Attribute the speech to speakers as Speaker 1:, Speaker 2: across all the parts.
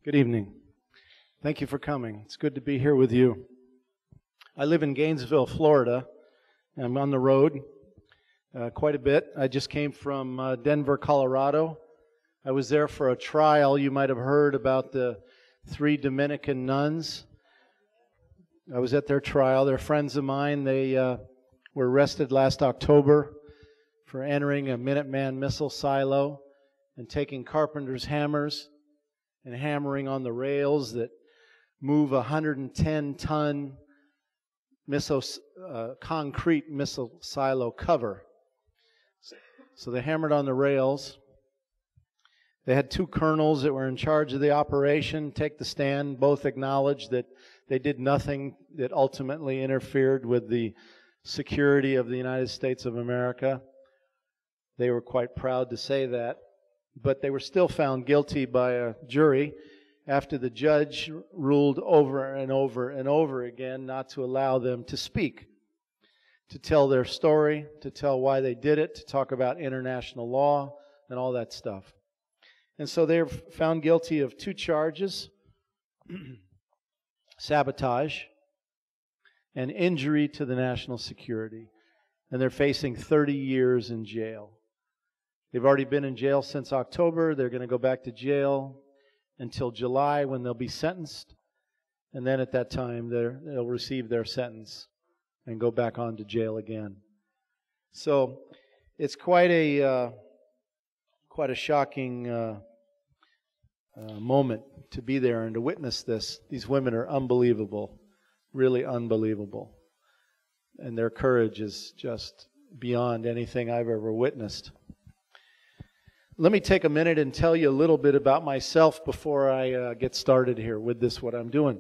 Speaker 1: Good evening. Thank you for coming. It's good to be here with you. I live in Gainesville, Florida. I'm on the road quite a bit. I just came from Denver, Colorado. I was there for a trial. You might have heard about the 3 Dominican nuns. I was at their trial. They're friends of mine. They were arrested last October for entering a Minuteman missile silo and taking carpenter's hammers and hammering on the rails that move a 110-ton concrete missile silo cover. So they hammered on the rails. They had 2 colonels that were in charge of the operation take the stand. Both acknowledged that they did nothing that ultimately interfered with the security of the United States of America. They were quite proud to say that. But they were still found guilty by a jury after the judge ruled over and over and over again not to allow them to speak, to tell their story, to tell why they did it, to talk about international law and all that stuff. And so they're found guilty of 2 charges, sabotage and injury to the national security. And they're facing 30 years in jail. They've already been in jail since October. They're going to go back to jail until July when they'll be sentenced. And then at that time, they'll receive their sentence and go back on to jail again. So it's quite a shocking moment to be there and to witness this. These women are unbelievable, really unbelievable. And their courage is just beyond anything I've ever witnessed. Let me take a minute and tell you a little bit about myself before I get started here with this, what I'm doing.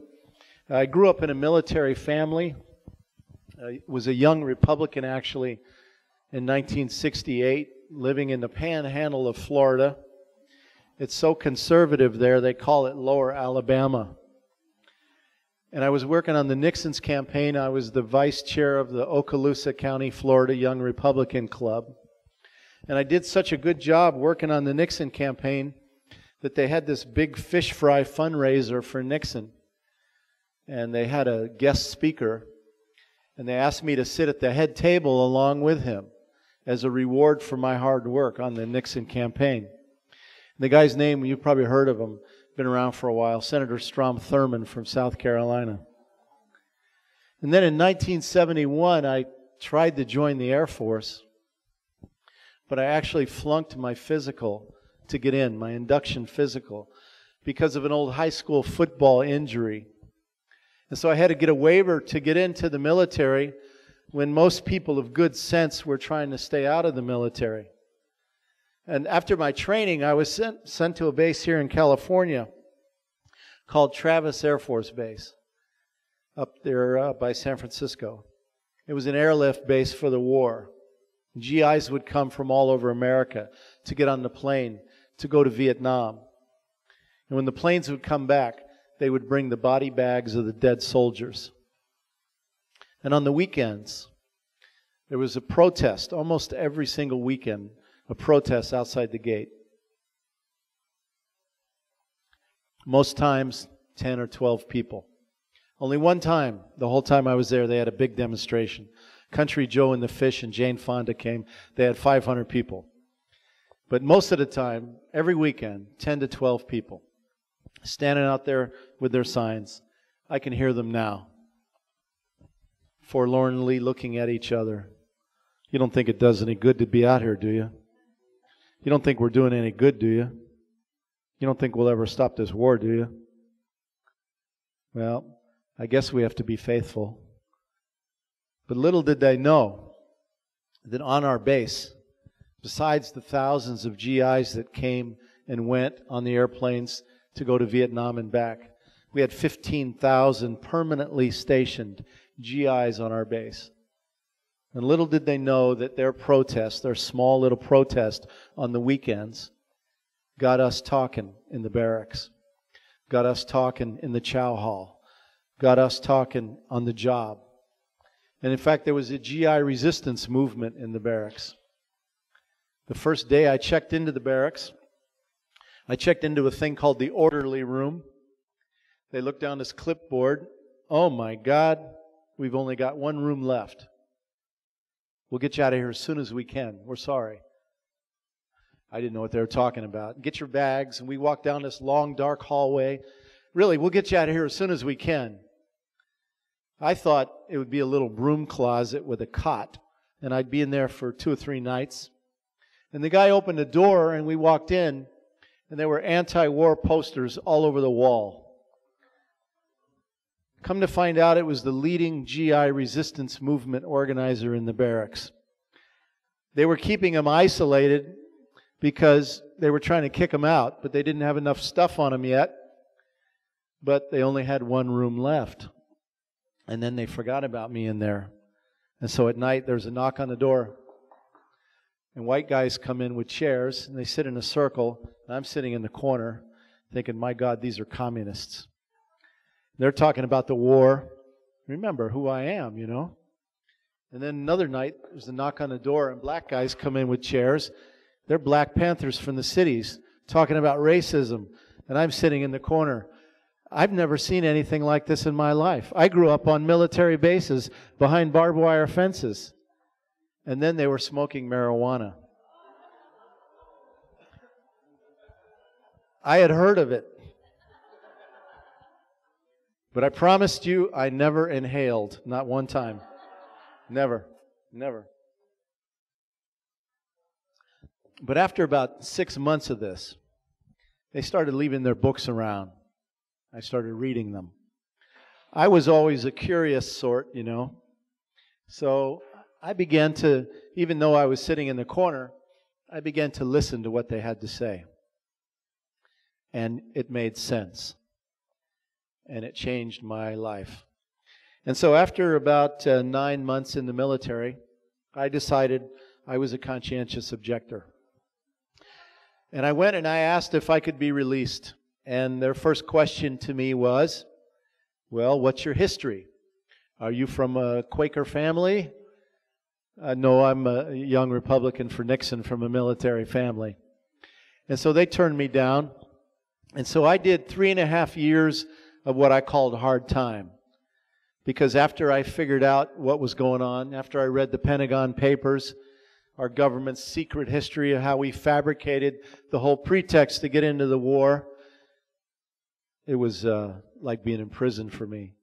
Speaker 1: I grew up in a military family. I was a young Republican, actually, in 1968, living in the panhandle of Florida. It's so conservative there, they call it Lower Alabama. And I was working on the Nixon's campaign. I was the vice chair of the Okaloosa County, Florida Young Republican Club. And I did such a good job working on the Nixon campaign that they had this big fish fry fundraiser for Nixon. And they had a guest speaker. And they asked me to sit at the head table along with him as a reward for my hard work on the Nixon campaign. And the guy's name, you've probably heard of him, been around for a while, Senator Strom Thurmond from South Carolina. And then in 1971, I tried to join the Air Force. But I actually flunked my physical to get in, my induction physical, because of an old high school football injury. And so I had to get a waiver to get into the military when most people of good sense were trying to stay out of the military. And after my training, I was sent to a base here in California called Travis Air Force Base, up there by San Francisco. It was an airlift base for the war. GIs would come from all over America to get on the plane to go to Vietnam. And when the planes would come back, they would bring the body bags of the dead soldiers. And on the weekends, there was a protest, almost every single weekend, a protest outside the gate. Most times, 10 or 12 people. Only one time, the whole time I was there, they had a big demonstration. Country Joe and the Fish and Jane Fonda came. They had 500 people. But most of the time, every weekend, 10 to 12 people standing out there with their signs. I can hear them now, forlornly looking at each other. You don't think it does any good to be out here, do you? You don't think we're doing any good, do you? You don't think we'll ever stop this war, do you? Well, I guess we have to be faithful. But little did they know that on our base, besides the thousands of GIs that came and went on the airplanes to go to Vietnam and back, we had 15,000 permanently stationed GIs on our base. And little did they know that their protest, their small little protest on the weekends, got us talking in the barracks, got us talking in the chow hall, got us talking on the job. And in fact, there was a GI resistance movement in the barracks. The first day I checked into the barracks, I checked into a thing called the orderly room. They looked down this clipboard. Oh my God, we've only got one room left. We'll get you out of here as soon as we can. We're sorry. I didn't know what they were talking about. Get your bags. And we walked down this long, dark hallway. Really, we'll get you out of here as soon as we can. I thought it would be a little broom closet with a cot, and I'd be in there for 2 or 3 nights. And the guy opened the door, and we walked in, and there were anti-war posters all over the wall. Come to find out, it was the leading GI resistance movement organizer in the barracks. They were keeping him isolated because they were trying to kick him out, but they didn't have enough stuff on him yet. But they only had one room left. And then they forgot about me in there. And so at night, there's a knock on the door. And white guys come in with chairs, and they sit in a circle. And I'm sitting in the corner thinking, my God, these are communists. They're talking about the war. Remember who I am, you know. And then another night, there's a knock on the door, and black guys come in with chairs. They're Black Panthers from the cities talking about racism. And I'm sitting in the corner. I've never seen anything like this in my life. I grew up on military bases behind barbed wire fences. And then they were smoking marijuana. I had heard of it. But I promised you I never inhaled, not one time. Never. But after about 6 months of this, they started leaving their books around. I started reading them. I was always a curious sort, you know. So I began to, even though I was sitting in the corner, I began to listen to what they had to say. And it made sense. And it changed my life. And so after about 9 months in the military, I decided I was a conscientious objector. And I went and I asked if I could be released. And their first question to me was, well, what's your history? Are you from a Quaker family? No, I'm a young Republican for Nixon from a military family. And so they turned me down. And so I did 3.5 years of what I called hard time. Because after I figured out what was going on, after I read the Pentagon Papers, our government's secret history of how we fabricated the whole pretext to get into the war, it was like being in prison for me.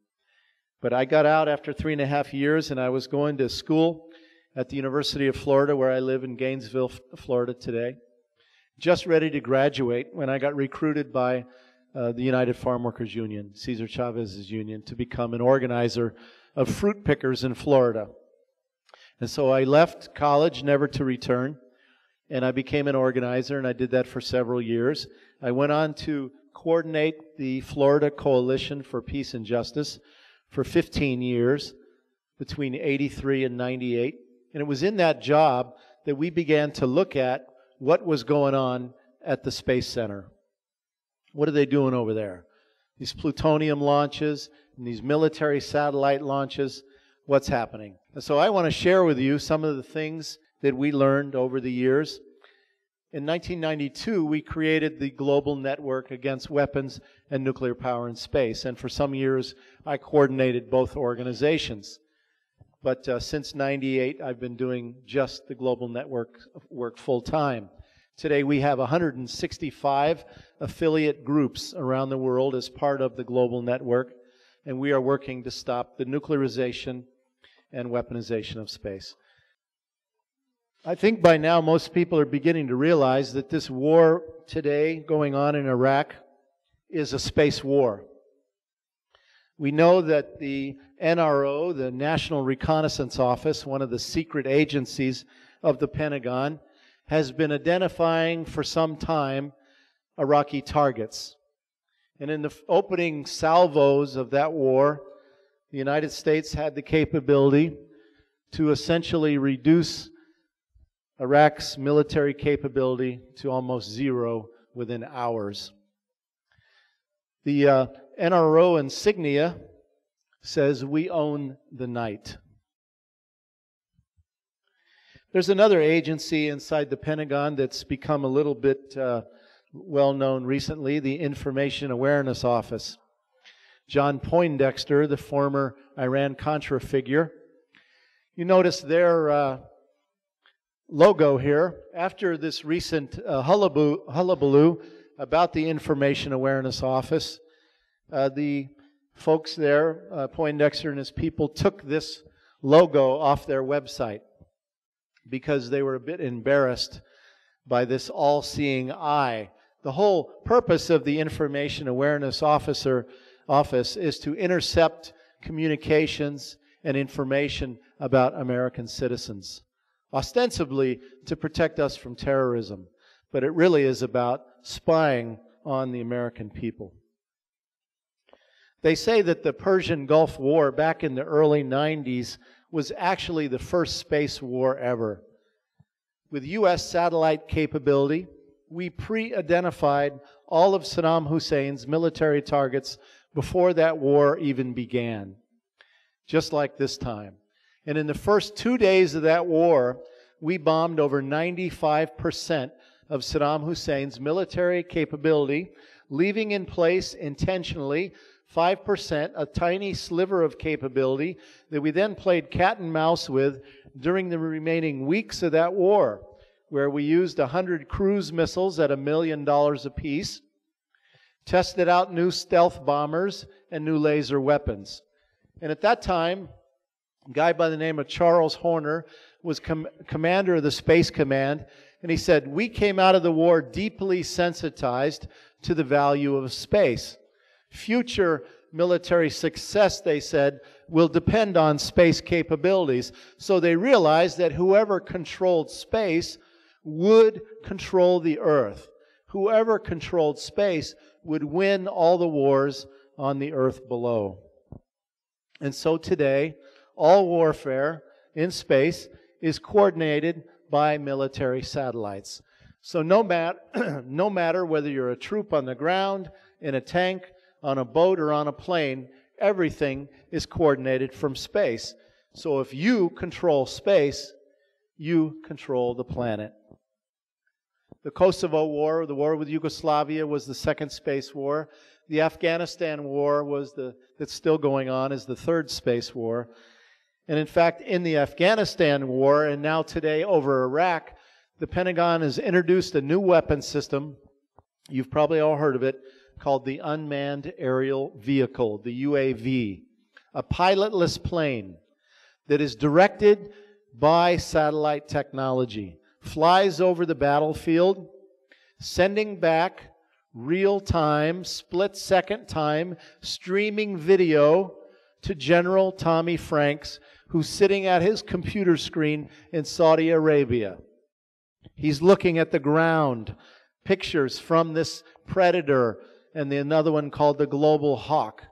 Speaker 1: But I got out after 3.5 years, and I was going to school at the University of Florida, where I live in Gainesville, Florida today. Just ready to graduate when I got recruited by the United Farm Workers Union, Cesar Chavez's union, to become an organizer of fruit pickers in Florida. And so I left college, never to return, and I became an organizer, and I did that for several years. I went on to coordinate the Florida Coalition for Peace and Justice for 15 years, between 83 and 98. And it was in that job that we began to look at what was going on at the Space Center. What are they doing over there? These plutonium launches and these military satellite launches, what's happening? And so I want to share with you some of the things that we learned over the years. In 1992, we created the Global Network Against Weapons and Nuclear Power in Space. And for some years, I coordinated both organizations. But since 98, I've been doing just the Global Network work full time. Today, we have 165 affiliate groups around the world as part of the Global Network. And we are working to stop the nuclearization and weaponization of space. I think by now most people are beginning to realize that this war today going on in Iraq is a space war. We know that the NRO, the National Reconnaissance Office, one of the secret agencies of the Pentagon, has been identifying for some time Iraqi targets. And in the opening salvos of that war, the United States had the capability to essentially reduce Iraq's military capability to almost zero within hours. The NRO insignia says, "We own the night." There's another agency inside the Pentagon that's become a little bit well-known recently, the Information Awareness Office. John Poindexter, the former Iran-Contra figure. You notice their logo here. After this recent hullabaloo about the Information Awareness Office, the folks there, Poindexter and his people, took this logo off their website because they were a bit embarrassed by this all-seeing eye. The whole purpose of the Information Awareness Office is to intercept communications and information about American citizens, ostensibly to protect us from terrorism, but it really is about spying on the American people. They say that the Persian Gulf War back in the early 90s was actually the first space war ever. With U.S. satellite capability, we pre-identified all of Saddam Hussein's military targets before that war even began, just like this time. And in the first 2 days of that war, we bombed over 95% of Saddam Hussein's military capability, leaving in place intentionally 5%, a tiny sliver of capability that we then played cat and mouse with during the remaining weeks of that war, where we used 100 cruise missiles at $1 million apiece, tested out new stealth bombers and new laser weapons. And at that time, a guy by the name of Charles Horner was commander of the Space Command, and he said, "We came out of the war deeply sensitized to the value of space. Future military success," they said, "will depend on space capabilities." So they realized that whoever controlled space would control the earth. Whoever controlled space would win all the wars on the earth below. And so today, all warfare in space is coordinated by military satellites. So no matter whether you're a troop on the ground, in a tank, on a boat, or on a plane, everything is coordinated from space. So if you control space, you control the planet. The Kosovo War, the war with Yugoslavia, was the second space war. The Afghanistan war that's still going on, is the third space war. And in fact, in the Afghanistan war, and now today over Iraq, the Pentagon has introduced a new weapon system, you've probably all heard of it, called the Unmanned Aerial Vehicle, the UAV, a pilotless plane that is directed by satellite technology, flies over the battlefield, sending back real-time, split-second time, streaming video to General Tommy Franks, who's sitting at his computer screen in Saudi Arabia. He's looking at the ground, pictures from this Predator, and another one called the Global Hawk.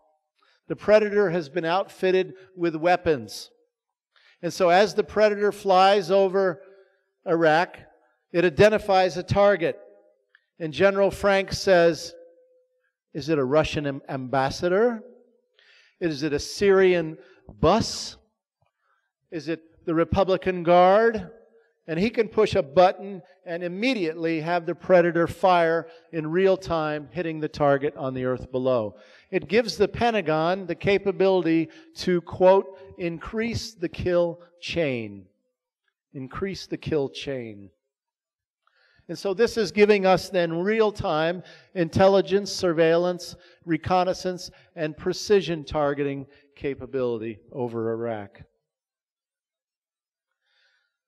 Speaker 1: The Predator has been outfitted with weapons. And so as the Predator flies over Iraq, it identifies a target. And General Frank says, is it a Russian ambassador? Is it a Syrian bus? Is it the Republican Guard? And he can push a button and immediately have the Predator fire in real time, hitting the target on the earth below. It gives the Pentagon the capability to, quote, increase the kill chain. Increase the kill chain. And so this is giving us then real-time intelligence, surveillance, reconnaissance, and precision targeting capability over Iraq.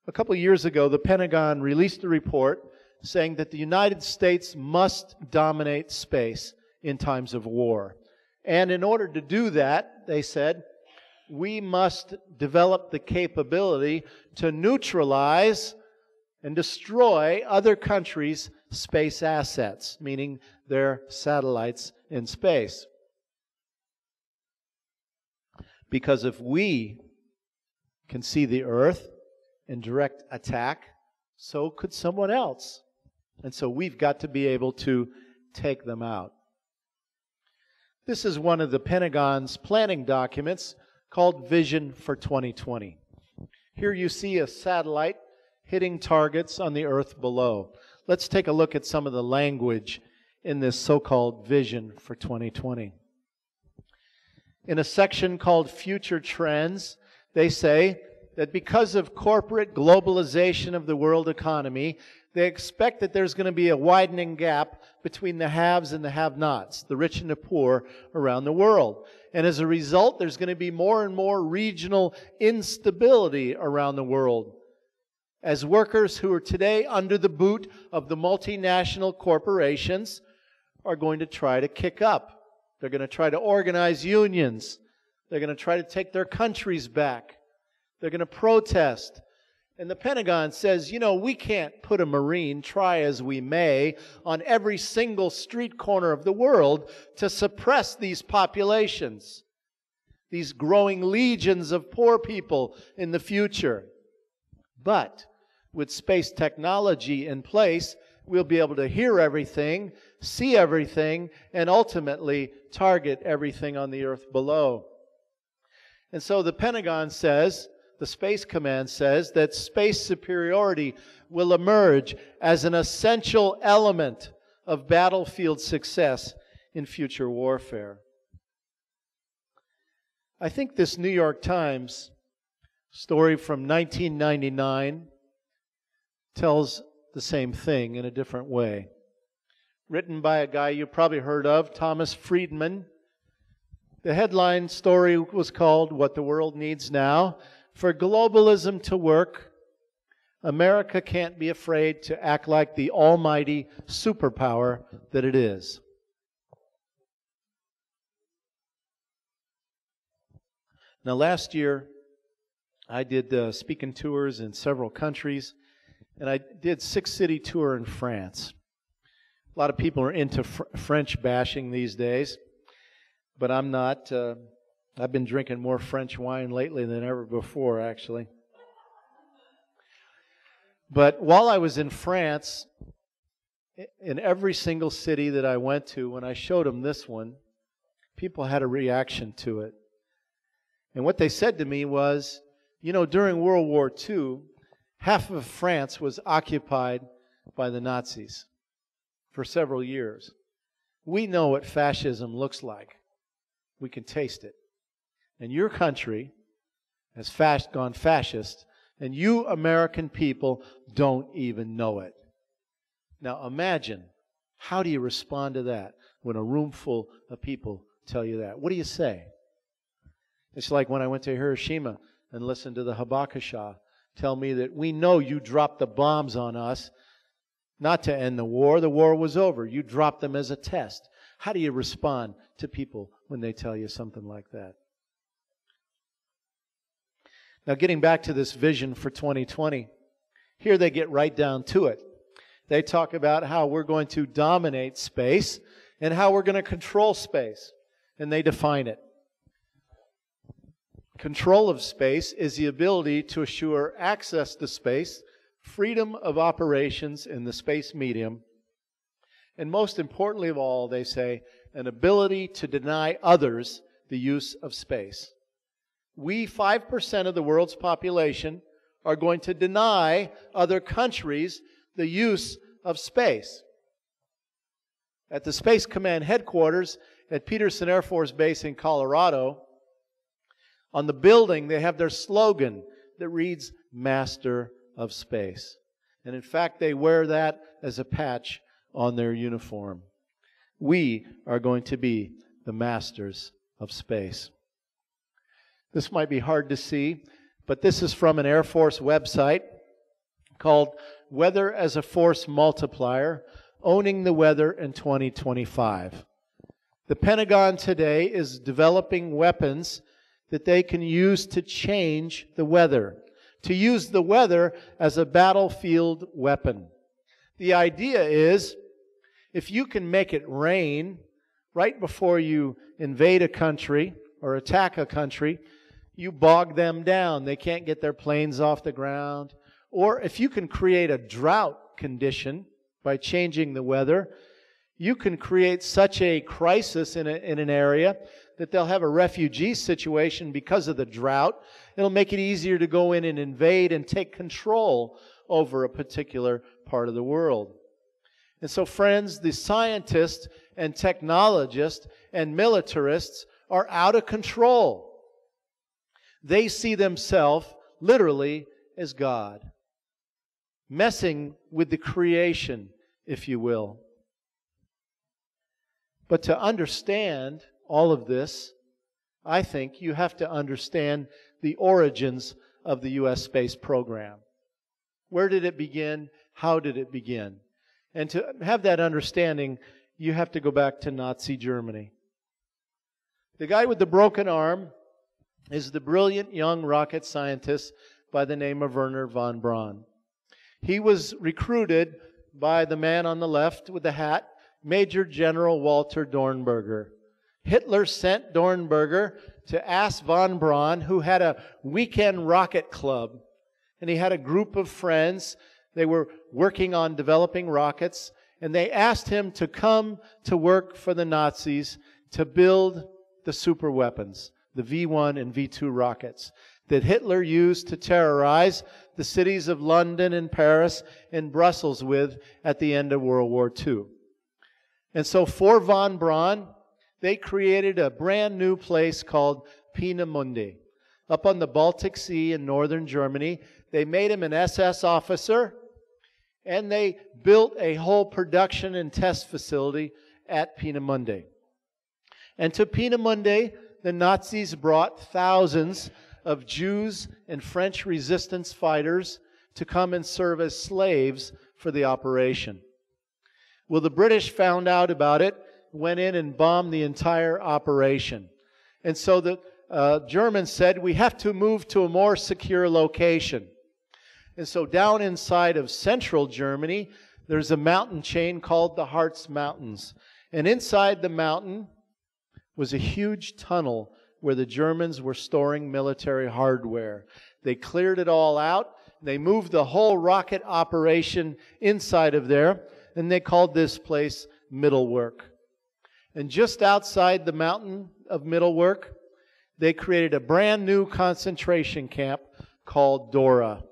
Speaker 1: A couple of years ago, the Pentagon released a report saying that the United States must dominate space in times of war. And in order to do that, they said, we must develop the capability to neutralize and destroy other countries' space assets, meaning their satellites in space. Because if we can see the Earth and direct attack, so could someone else. And so we've got to be able to take them out. This is one of the Pentagon's planning documents called Vision for 2020. Here you see a satellite hitting targets on the earth below. Let's take a look at some of the language in this so-called Vision for 2020. In a section called Future Trends, they say that because of corporate globalization of the world economy, they expect that there's going to be a widening gap between the haves and the have-nots, the rich and the poor around the world. And as a result, there's going to be more and more regional instability around the world, as workers who are today under the boot of the multinational corporations are going to try to kick up. They're going to try to organize unions. They're going to try to take their countries back. They're going to protest. And the Pentagon says, we can't put a Marine, try as we may, on every single street corner of the world to suppress these populations, these growing legions of poor people in the future. But with space technology in place, we'll be able to hear everything, see everything, and ultimately target everything on the earth below. And so the Pentagon says, the Space Command says, that space superiority will emerge as an essential element of battlefield success in future warfare. I think this New York Times story from 1999 tells the same thing in a different way. Written by a guy you probably heard of, Thomas Friedman. The headline story was called "What the World Needs Now." For globalism to work, America can't be afraid to act like the almighty superpower that it is. Now, last year, I did speaking tours in several countries, and I did 6-city tour in France. A lot of people are into French bashing these days, but I'm not. I've been drinking more French wine lately than ever before, actually. But while I was in France, in every single city that I went to, when I showed them this one, people had a reaction to it. And what they said to me was, during World War II, half of France was occupied by the Nazis for several years. We know what fascism looks like. We can taste it. And your country has gone fascist, and you American people don't even know it. Now imagine, how do you respond to that when a room full of people tell you that? What do you say? It's like when I went to Hiroshima and listened to the Rohrabacher tell me that we know you dropped the bombs on us not to end the war. The war was over. You dropped them as a test. How do you respond to people when they tell you something like that? Now, getting back to this vision for 2020, here they get right down to it. They talk about how we're going to dominate space and how we're going to control space. And they define it. Control of space is the ability to assure access to space, freedom of operations in the space medium, and most importantly of all, they say, an ability to deny others the use of space. We, 5% of the world's population, are going to deny other countries the use of space. At the Space Command headquarters at Peterson Air Force Base in Colorado, on the building they have their slogan that reads, "Master of Space." And in fact, they wear that as a patch on their uniform. We are going to be the masters of space. This might be hard to see, but this is from an Air Force website called Weather as a Force Multiplier, Owning the Weather in 2025. The Pentagon today is developing weapons that they can use to change the weather, to use the weather as a battlefield weapon. The idea is, if you can make it rain right before you invade a country or attack a country, you bog them down. They can't get their planes off the ground. Or if you can create a drought condition by changing the weather, you can create such a crisis in an area that they'll have a refugee situation because of the drought. It'll make it easier to go in and invade and take control over a particular part of the world. And so, friends, the scientists and technologists and militarists are out of control. They see themselves literally as God, messing with the creation, if you will. But to understand all of this, I think you have to understand the origins of the U.S. space program. Where did it begin? How did it begin? And to have that understanding, you have to go back to Nazi Germany. The guy with the broken arm is the brilliant young rocket scientist by the name of Wernher von Braun. He was recruited by the man on the left with the hat, Major General Walter Dornberger. Hitler sent Dornberger to ask von Braun, who had a weekend rocket club, and he had a group of friends. They were working on developing rockets, and they asked him to come to work for the Nazis to build the super weapons, the V-1 and V-2 rockets that Hitler used to terrorize the cities of London and Paris and Brussels with at the end of World War II. And so for von Braun, they created a brand new place called Peenemünde up on the Baltic Sea in northern Germany. They made him an SS officer, and they built a whole production and test facility at Peenemünde. And to Peenemünde, the Nazis brought thousands of Jews and French resistance fighters to come and serve as slaves for the operation. Well, the British found out about it, went in and bombed the entire operation. And so the Germans said, we have to move to a more secure location. And so down inside of central Germany, there's a mountain chain called the Harz Mountains. And inside the mountain was a huge tunnel where the Germans were storing military hardware. They cleared it all out. They moved the whole rocket operation inside of there, and they called this place Mittelwerk. And just outside the mountain of Mittelwerk, they created a brand new concentration camp called Dora.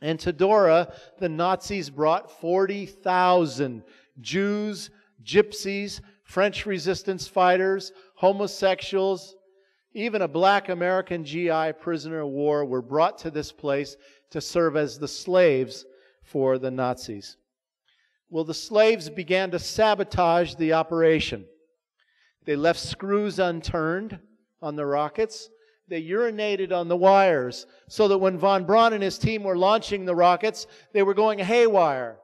Speaker 1: And to Dora, the Nazis brought 40,000 Jews, gypsies, French resistance fighters, homosexuals, even a black American GI prisoner of war were brought to this place to serve as the slaves for the Nazis. Well, the slaves began to sabotage the operation. They left screws unturned on the rockets. They urinated on the wires so that when von Braun and his team were launching the rockets, they were going haywire.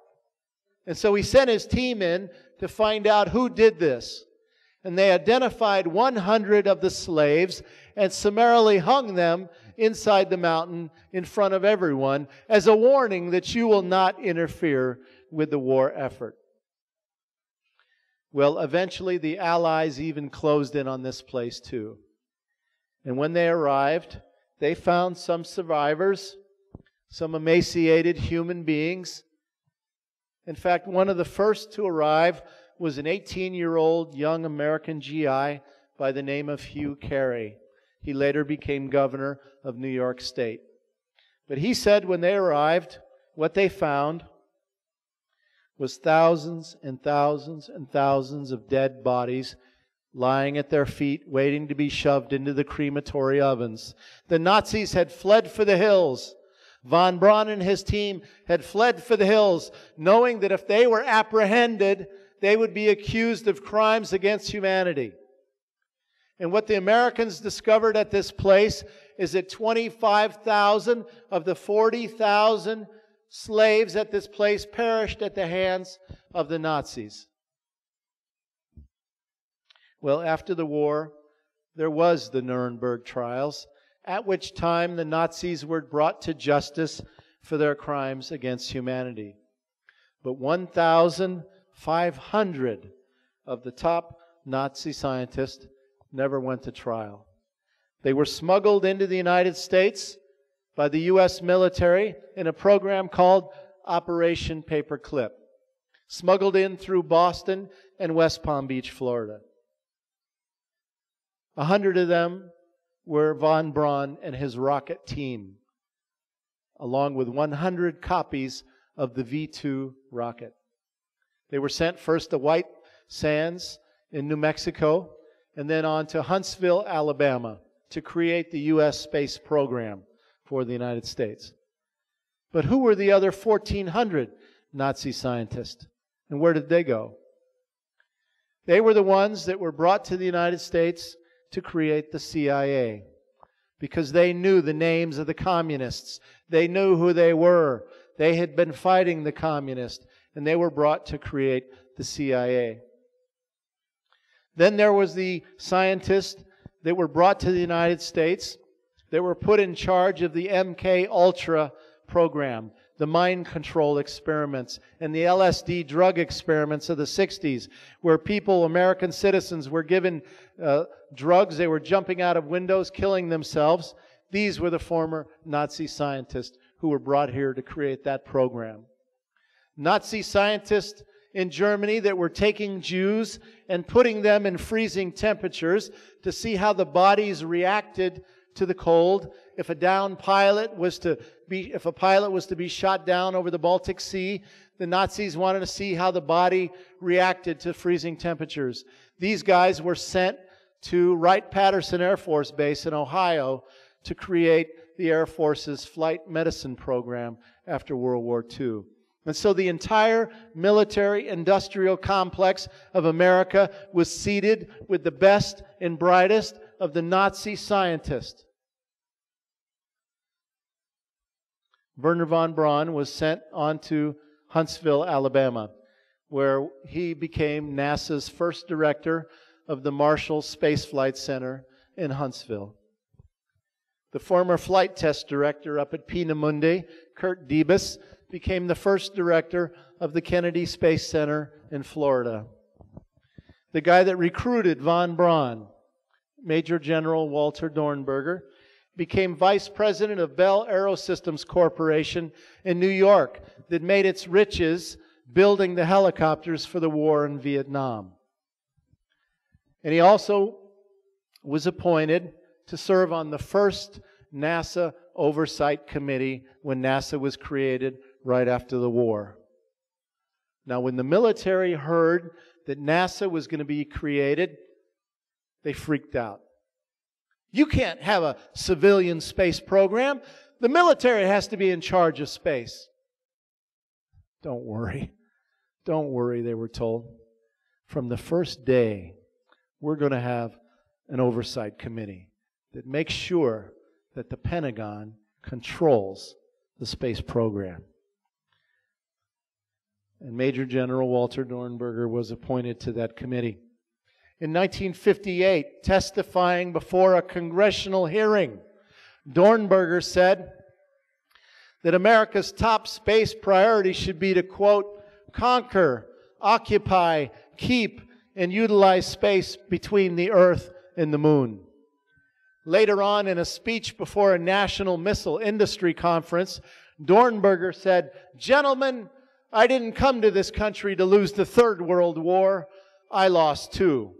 Speaker 1: And so he sent his team in to find out who did this. And they identified 100 of the slaves and summarily hung them inside the mountain in front of everyone as a warning that you will not interfere with the war effort. Well, eventually the Allies even closed in on this place too. And when they arrived, they found some survivors, some emaciated human beings. In fact, one of the first to arrive was an 18-year-old young American GI by the name of Hugh Carey. He later became governor of New York State. But he said when they arrived, what they found was thousands and thousands and thousands of dead bodies lying at their feet, waiting to be shoved into the crematory ovens. The Nazis had fled for the hills. Von Braun and his team had fled for the hills, knowing that if they were apprehended, they would be accused of crimes against humanity. And what the Americans discovered at this place is that 25,000 of the 40,000 slaves at this place perished at the hands of the Nazis. Well, after the war, there was the Nuremberg trials, at which time the Nazis were brought to justice for their crimes against humanity. But 1,500 of the top Nazi scientists never went to trial. They were smuggled into the United States by the U.S. military in a program called Operation Paperclip, smuggled in through Boston and West Palm Beach, Florida. 100 of them were von Braun and his rocket team, along with 100 copies of the V-2 rocket. They were sent first to White Sands in New Mexico, and then on to Huntsville, Alabama, to create the U.S. space program for the United States. But who were the other 1,400 Nazi scientists? And where did they go? They were the ones that were brought to the United States to create the CIA, because they knew the names of the communists. They knew who they were. They had been fighting the communists, and they were brought to create the CIA. Then there was the scientists that were brought to the United States that were put in charge of the MK Ultra program, the mind control experiments, and the LSD drug experiments of the 60s, where people, American citizens, were given drugs. They were jumping out of windows, killing themselves. These were the former Nazi scientists who were brought here to create that program. Nazi scientists in Germany that were taking Jews and putting them in freezing temperatures to see how the bodies reacted to the cold. If a pilot was to be shot down over the Baltic Sea, the Nazis wanted to see how the body reacted to freezing temperatures. These guys were sent to Wright-Patterson Air Force Base in Ohio to create the Air Force's flight medicine program after World War II. And so the entire military-industrial complex of America was seeded with the best and brightest of the Nazi scientists. Wernher von Braun was sent on to Huntsville, Alabama, where he became NASA's first director of the Marshall Space Flight Center in Huntsville. The former flight test director up at Peenemünde, Kurt Debus, became the first director of the Kennedy Space Center in Florida. The guy that recruited von Braun, Major General Walter Dornberger, became vice president of Bell Aerosystems Corporation in New York that made its riches building the helicopters for the war in Vietnam. And he also was appointed to serve on the first NASA Oversight Committee when NASA was created right after the war. Now, when the military heard that NASA was going to be created, they freaked out. You can't have a civilian space program. The military has to be in charge of space. Don't worry. Don't worry, they were told. From the first day, we're going to have an oversight committee that makes sure that the Pentagon controls the space program. And Major General Walter Dornberger was appointed to that committee. In 1958, testifying before a congressional hearing, Dornberger said that America's top space priority should be to, quote, conquer, occupy, keep, and utilize space between the Earth and the Moon. Later on, in a speech before a national missile industry conference, Dornberger said, "Gentlemen, I didn't come to this country to lose the Third World War. I lost two."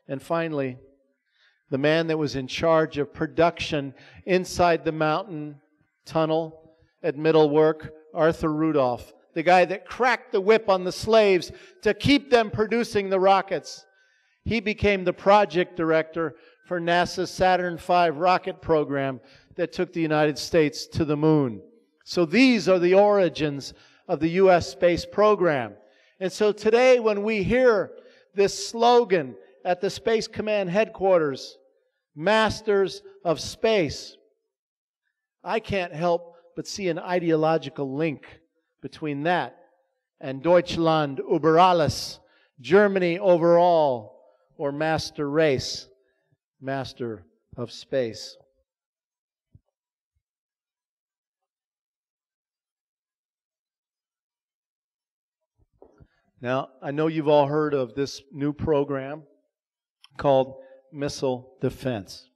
Speaker 1: And finally, the man that was in charge of production inside the mountain tunnel at Middlework, Arthur Rudolph, the guy that cracked the whip on the slaves to keep them producing the rockets, he became the project director for NASA's Saturn V rocket program that took the United States to the moon. So these are the origins of the U.S. space program. And so today when we hear this slogan at the Space Command headquarters, Masters of Space, I can't help but see an ideological link between that and Deutschland über alles, Germany over all, or Master Race, Master of Space. Now, I know you've all heard of this new program called missile defense.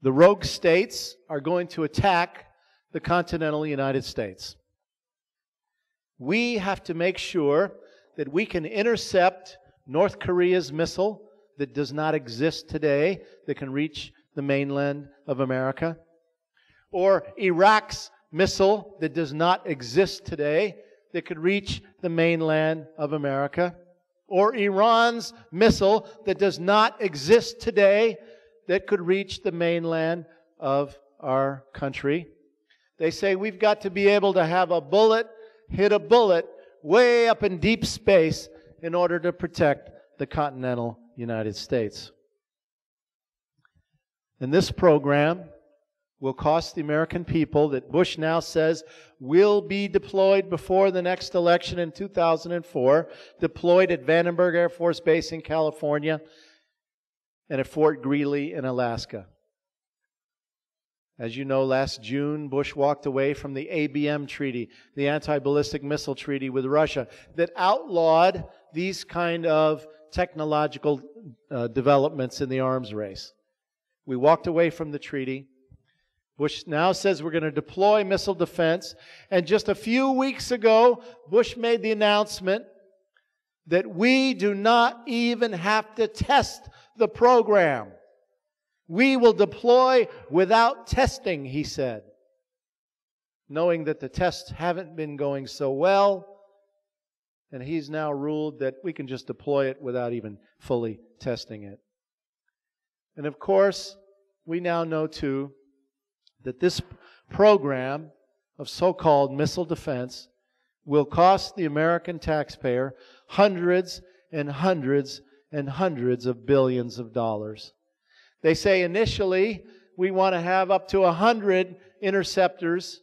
Speaker 1: The rogue states are going to attack the continental United States. We have to make sure that we can intercept North Korea's missile that does not exist today, that can reach the mainland of America, or Iraq's missile that does not exist today, that could reach the mainland of America, or Iran's missile that does not exist today that could reach the mainland of our country. They say we've got to be able to have a bullet hit a bullet way up in deep space in order to protect the continental United States. And this program will cost the American people, that Bush now says will be deployed before the next election in 2004, deployed at Vandenberg Air Force Base in California and at Fort Greely in Alaska. As you know, last June, Bush walked away from the ABM treaty, the anti-ballistic missile treaty with Russia, that outlawed these kind of technological developments in the arms race. We walked away from the treaty. Bush now says we're going to deploy missile defense. And just a few weeks ago, Bush made the announcement that we do not even have to test the program. We will deploy without testing, he said, knowing that the tests haven't been going so well. And he's now ruled that we can just deploy it without even fully testing it. And of course, we now know too that this program of so-called missile defense will cost the American taxpayer hundreds and hundreds and hundreds of billions of dollars. They say initially we want to have up to 100 interceptors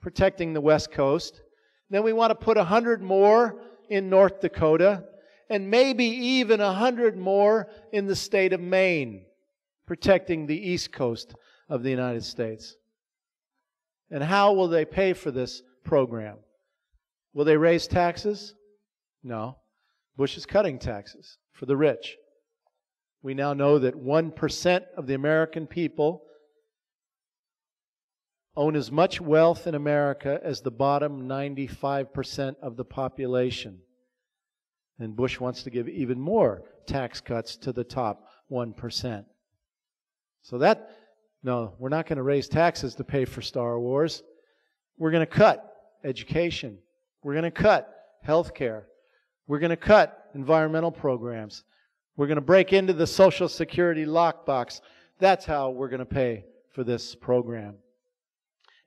Speaker 1: protecting the West Coast. Then we want to put 100 more in North Dakota, and maybe even 100 more in the state of Maine, protecting the East Coast of the United States. And how will they pay for this program? Will they raise taxes? No. Bush is cutting taxes for the rich. We now know that 1% of the American people own as much wealth in America as the bottom 95% of the population. And Bush wants to give even more tax cuts to the top 1%. So no, we're not going to raise taxes to pay for Star Wars. We're going to cut education. We're going to cut health care. We're going to cut environmental programs. We're going to break into the Social Security lockbox. That's how we're going to pay for this program.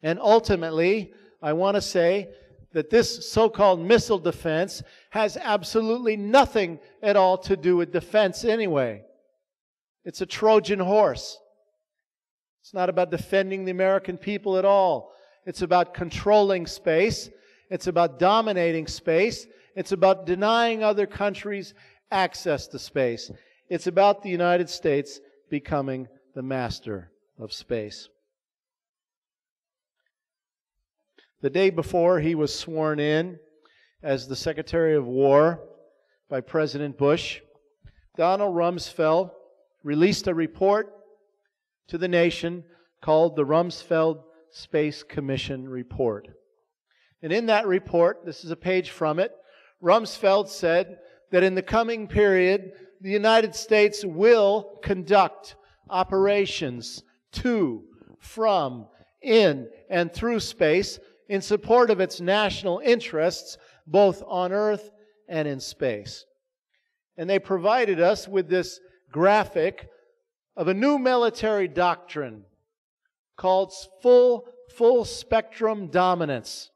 Speaker 1: And ultimately, I want to say that this so-called missile defense has absolutely nothing at all to do with defense anyway. It's a Trojan horse. It's not about defending the American people at all. It's about controlling space. It's about dominating space. It's about denying other countries access to space. It's about the United States becoming the master of space. The day before he was sworn in as the Secretary of War by President Bush, Donald Rumsfeld released a report to the nation called the Rumsfeld Space Commission Report. And in that report, this is a page from it, Rumsfeld said that in the coming period, the United States will conduct operations to, from, in, and through space in support of its national interests, both on Earth and in space. And they provided us with this graphic of a new military doctrine called full spectrum dominance.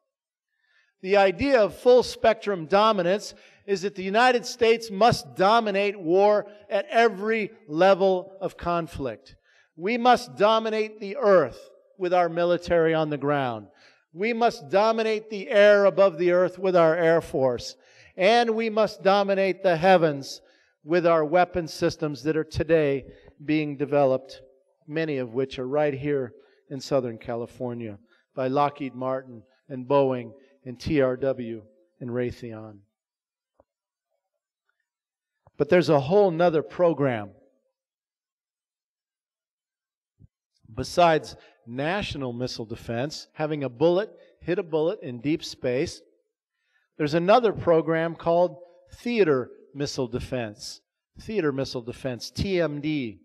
Speaker 1: The idea of full spectrum dominance is that the United States must dominate war at every level of conflict. We must dominate the earth with our military on the ground. We must dominate the air above the earth with our Air Force. And we must dominate the heavens with our weapon systems that are today being developed, many of which are right here in Southern California by Lockheed Martin and Boeing and TRW and Raytheon. But there's a whole nother program. Besides national missile defense, having a bullet hit a bullet in deep space, there's another program called theater missile defense. Theater missile defense, TMD.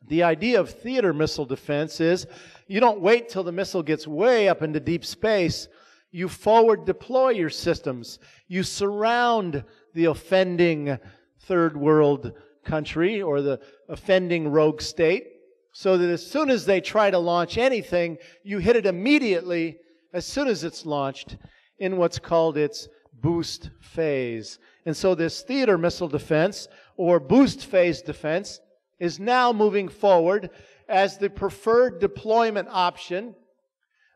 Speaker 1: The idea of theater missile defense is you don't wait till the missile gets way up into deep space. You forward deploy your systems. You surround the offending third world country or the offending rogue state so that as soon as they try to launch anything, you hit it immediately as soon as it's launched in what's called its boost phase. And so this theater missile defense or boost phase defense is now moving forward as the preferred deployment option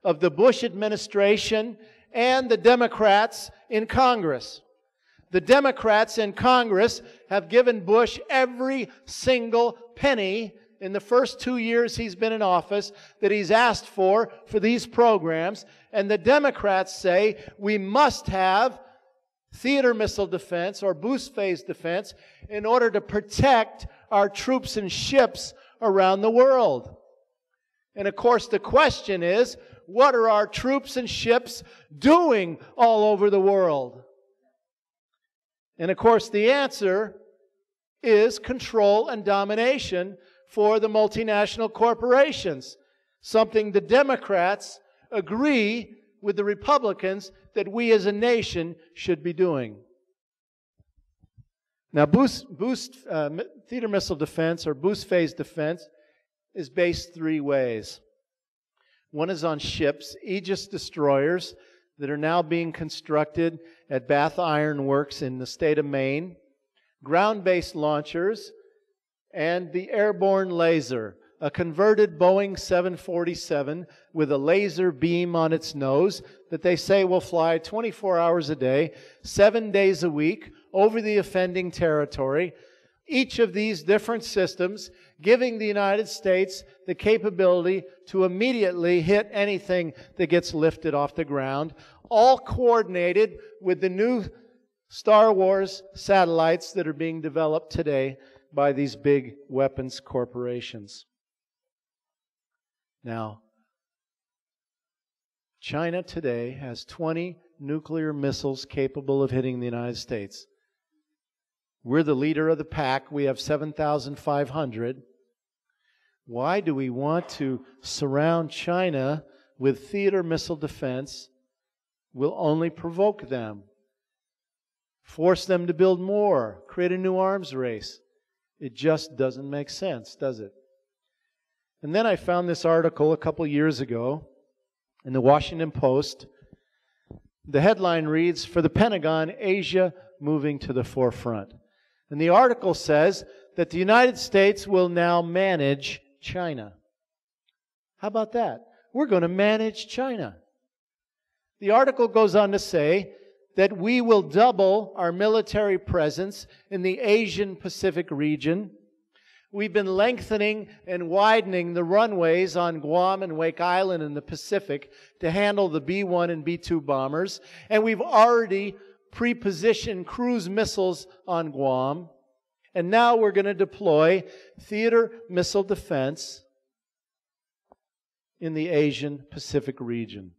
Speaker 1: of the Bush administration and the Democrats in Congress. The Democrats in Congress have given Bush every single penny in the first 2 years he's been in office that he's asked for these programs. And the Democrats say we must have theater missile defense or boost phase defense in order to protect our troops and ships around the world. And of course the question is, what are our troops and ships doing all over the world? And of course the answer is control and domination for the multinational corporations, something the Democrats agree with the Republicans that we as a nation should be doing. Now, theater missile defense or boost phase defense is based 3 ways. One is on ships, Aegis destroyers that are now being constructed at Bath Iron Works in the state of Maine, ground-based launchers, and the airborne laser, a converted Boeing 747 with a laser beam on its nose that they say will fly 24 hours a day, 7 days a week, over the offending territory. Each of these different systems giving the United States the capability to immediately hit anything that gets lifted off the ground, all coordinated with the new Star Wars satellites that are being developed today by these big weapons corporations. Now, China today has 20 nuclear missiles capable of hitting the United States. We're the leader of the pack. We have 7,500. Why do we want to surround China with theater missile defense? We'll only provoke them, force them to build more, create a new arms race. It just doesn't make sense, does it? And then I found this article a couple years ago in the Washington Post. The headline reads, "For the Pentagon, Asia moving to the forefront." And the article says that the United States will now manage China. How about that? We're going to manage China. The article goes on to say that we will double our military presence in the Asian Pacific region. We've been lengthening and widening the runways on Guam and Wake Island in the Pacific to handle the B-1 and B-2 bombers. And we've already pre-positioned cruise missiles on Guam. And now we're going to deploy theater missile defense in the Asian Pacific region.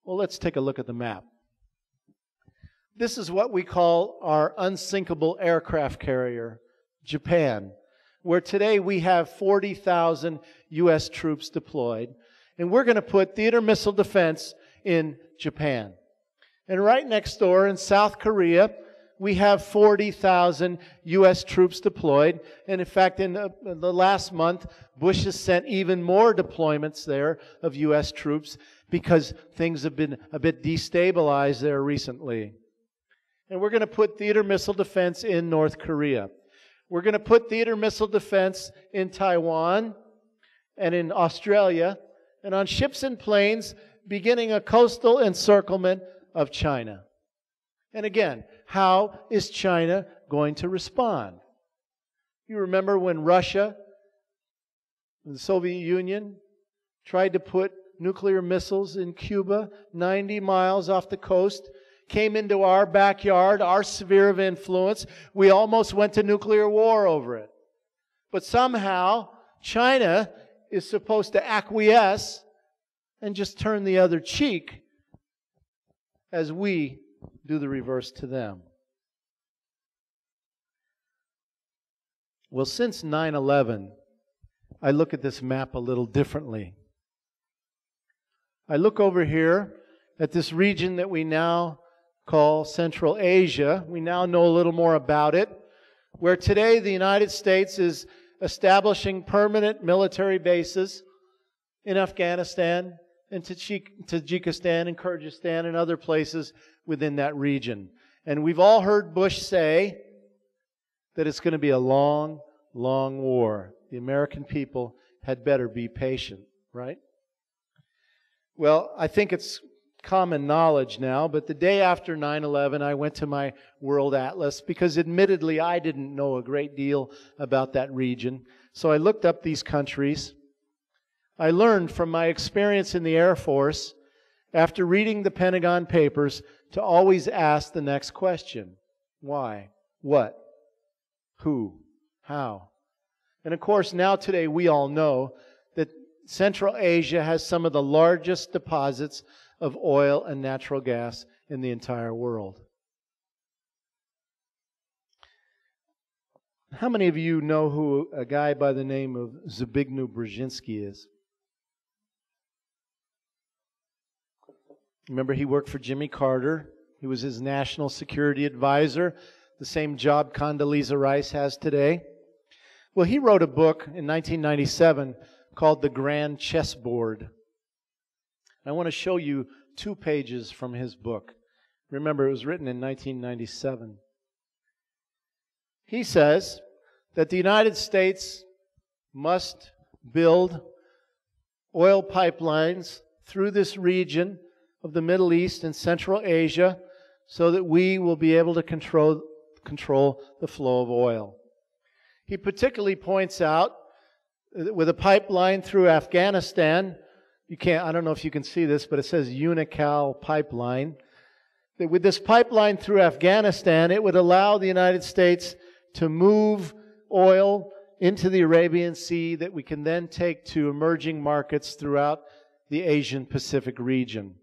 Speaker 1: Well, let's take a look at the map. This is what we call our unsinkable aircraft carrier, Japan, where today we have 40,000 U.S. troops deployed. And we're going to put theater missile defense in Japan. And right next door in South Korea, we have 40,000 U.S. troops deployed. And in fact, in the last month, Bush has sent even more deployments there of U.S. troops because things have been a bit destabilized there recently. And we're going to put theater missile defense in North Korea. We're going to put theater missile defense in Taiwan and in Australia, and on ships and planes, beginning a coastal encirclement of China. And again, how is China going to respond? You remember when Russia, the Soviet Union, tried to put nuclear missiles in Cuba, 90 miles off the coast, came into our backyard, our sphere of influence. We almost went to nuclear war over it. But somehow, China is supposed to acquiesce and just turn the other cheek as we do the reverse to them. Well, since 9/11, I look at this map a little differently. I look over here at this region that we now call Central Asia. We now know a little more about it, where today the United States is establishing permanent military bases in Afghanistan, in Tajikistan, and Kyrgyzstan, and other places within that region. And we've all heard Bush say that it's going to be a long, long war. The American people had better be patient, right? Well, I think it's common knowledge now, but the day after 9/11, I went to my World Atlas because admittedly I didn't know a great deal about that region. So I looked up these countries. I learned from my experience in the Air Force, after reading the Pentagon Papers, to always ask the next question. Why? What? Who? How? And of course, now today we all know that Central Asia has some of the largest deposits of oil and natural gas in the entire world. How many of you know who a guy by the name of Zbigniew Brzezinski is? Remember, he worked for Jimmy Carter. He was his national security advisor, the same job Condoleezza Rice has today. Well, he wrote a book in 1997 called The Grand Chessboard. I want to show you 2 pages from his book. Remember, it was written in 1997. He says that the United States must build oil pipelines through this region of the Middle East and Central Asia so that we will be able to control the flow of oil. He particularly points out that with a pipeline through Afghanistan, I don't know if you can see this, but it says Unocal pipeline. That with this pipeline through Afghanistan, it would allow the United States to move oil into the Arabian Sea that we can then take to emerging markets throughout the Asian Pacific region.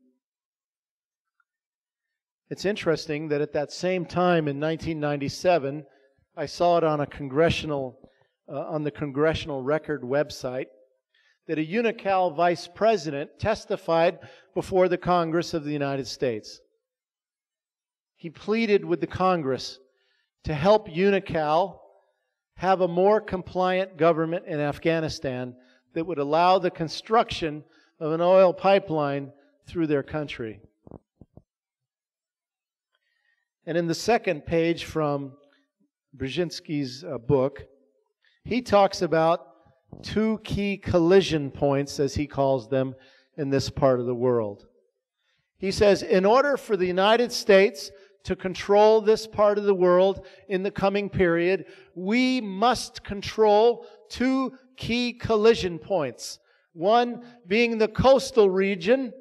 Speaker 1: It's interesting that at that same time in 1997, I saw it on the Congressional Record website, that a Unocal vice president testified before the Congress of the United States. He pleaded with the Congress to help Unocal have a more compliant government in Afghanistan that would allow the construction of an oil pipeline through their country. And in the second page from Brzezinski's book, he talks about 2 key collision points, as he calls them, in this part of the world. He says, in order for the United States to control this part of the world in the coming period, we must control 2 key collision points. One being the coastal region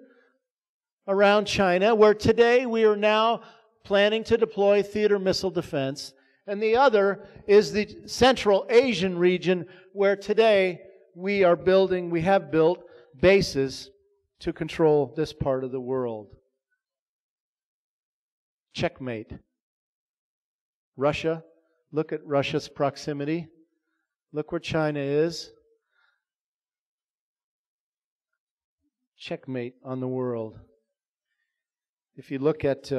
Speaker 1: around China, where today we are now planning to deploy theater missile defense. And the other is the Central Asian region, where today we have built bases to control this part of the world. Checkmate. Russia, look at Russia's proximity. Look where China is. Checkmate on the world. If you look at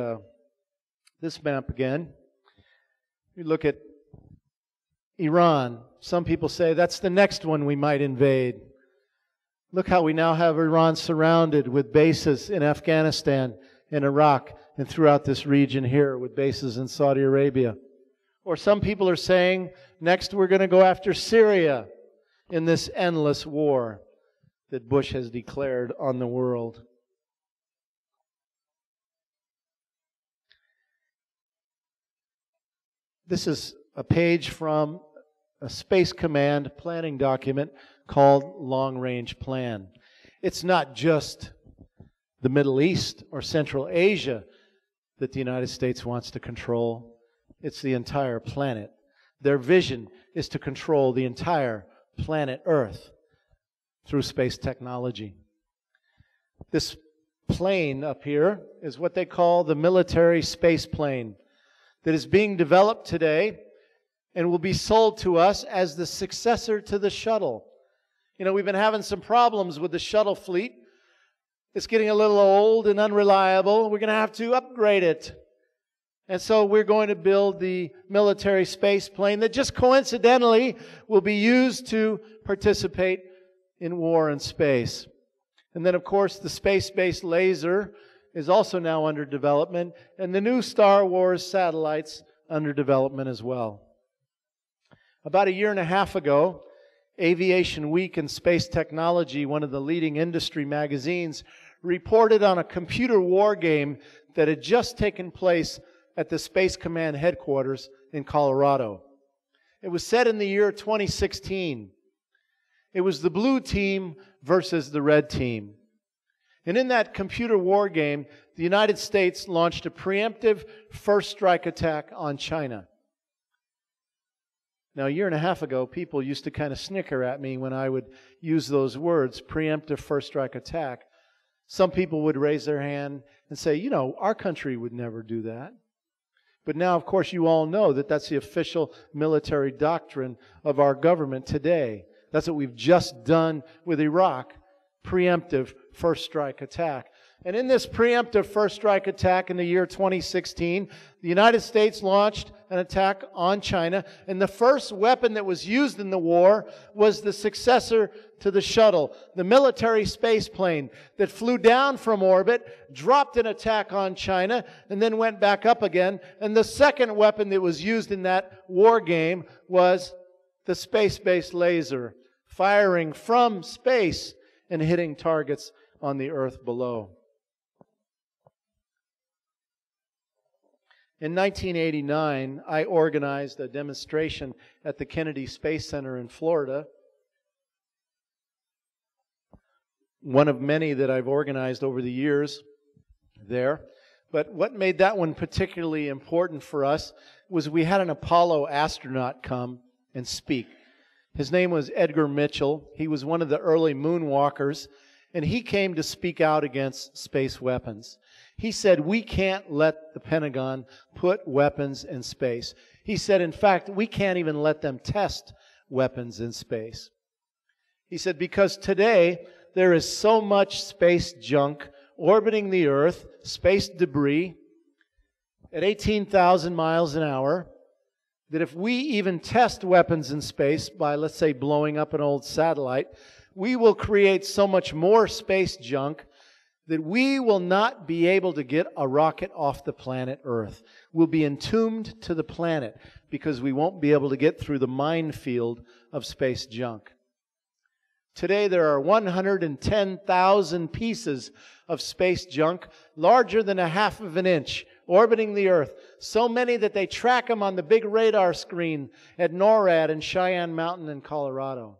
Speaker 1: this map again, you look at Iran. Some people say that's the next one we might invade. Look how we now have Iran surrounded with bases in Afghanistan, in Iraq, and throughout this region here with bases in Saudi Arabia. Or some people are saying, next we're going to go after Syria in this endless war that Bush has declared on the world. This is a page from a Space Command planning document called Long Range Plan. It's not just the Middle East or Central Asia that the United States wants to control. It's the entire planet. Their vision is to control the entire planet Earth through space technology. This plane up here is what they call the military space plane that is being developed today and will be sold to us as the successor to the shuttle. You know, we've been having some problems with the shuttle fleet. It's getting a little old and unreliable. We're going to have to upgrade it. And so we're going to build the military space plane that just coincidentally will be used to participate in war in space. And then, of course, the space-based laser is also now under development, and the new Star Wars satellites under development as well. About a year and a half ago, Aviation Week and Space Technology, one of the leading industry magazines, reported on a computer war game that had just taken place at the Space Command headquarters in Colorado. It was set in the year 2016. It was the blue team versus the red team. And in that computer war game, the United States launched a preemptive first strike attack on China. Now, a year and a half ago, people used to kind of snicker at me when I would use those words, preemptive first strike attack. Some people would raise their hand and say, you know, our country would never do that. But now, of course, you all know that that's the official military doctrine of our government today. That's what we've just done with Iraq, preemptive first strike attack. And in this preemptive first strike attack in the year 2016, the United States launched an attack on China, and the first weapon that was used in the war was the successor to the shuttle, the military space plane that flew down from orbit, dropped an attack on China, and then went back up again. And the second weapon that was used in that war game was the space-based laser, firing from space and hitting targets on the earth below. In 1989, I organized a demonstration at the Kennedy Space Center in Florida. One of many that I've organized over the years there. But what made that one particularly important for us was we had an Apollo astronaut come and speak. His name was Edgar Mitchell. He was one of the early moonwalkers, and he came to speak out against space weapons. He said, we can't let the Pentagon put weapons in space. He said, in fact, we can't even let them test weapons in space. He said, because today there is so much space junk orbiting the Earth, space debris, at 18,000 miles an hour, that if we even test weapons in space by, let's say, blowing up an old satellite, we will create so much more space junk that we will not be able to get a rocket off the planet Earth. We'll be entombed to the planet because we won't be able to get through the minefield of space junk. Today there are 110,000 pieces of space junk, larger than a half of an inch, orbiting the Earth. So many that they track them on the big radar screen at NORAD in Cheyenne Mountain in Colorado.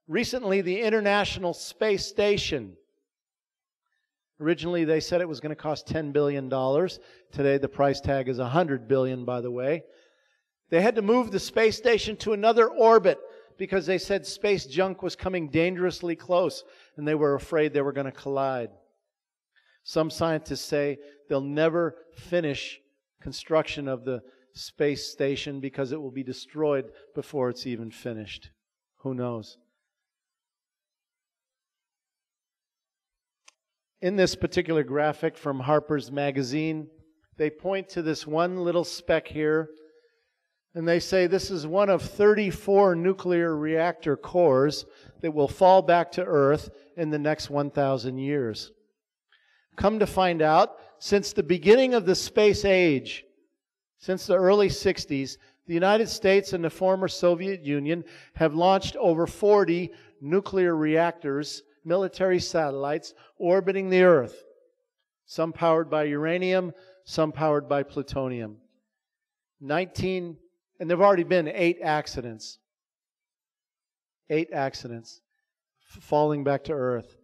Speaker 1: Recently, the International Space Station, originally, they said it was going to cost $10 billion. Today, the price tag is $100 billion, by the way. They had to move the space station to another orbit because they said space junk was coming dangerously close, and they were afraid they were going to collide. Some scientists say they'll never finish construction of the space station because it will be destroyed before it's even finished. Who knows? In this particular graphic from Harper's Magazine, they point to this one little speck here, and they say this is one of 34 nuclear reactor cores that will fall back to Earth in the next 1,000 years. Come to find out, since the beginning of the space age, since the early 60s, the United States and the former Soviet Union have launched over 40 nuclear reactors, military satellites, orbiting the Earth. Some powered by uranium, some powered by plutonium. And there have already been 8 accidents. 8 accidents falling back to Earth.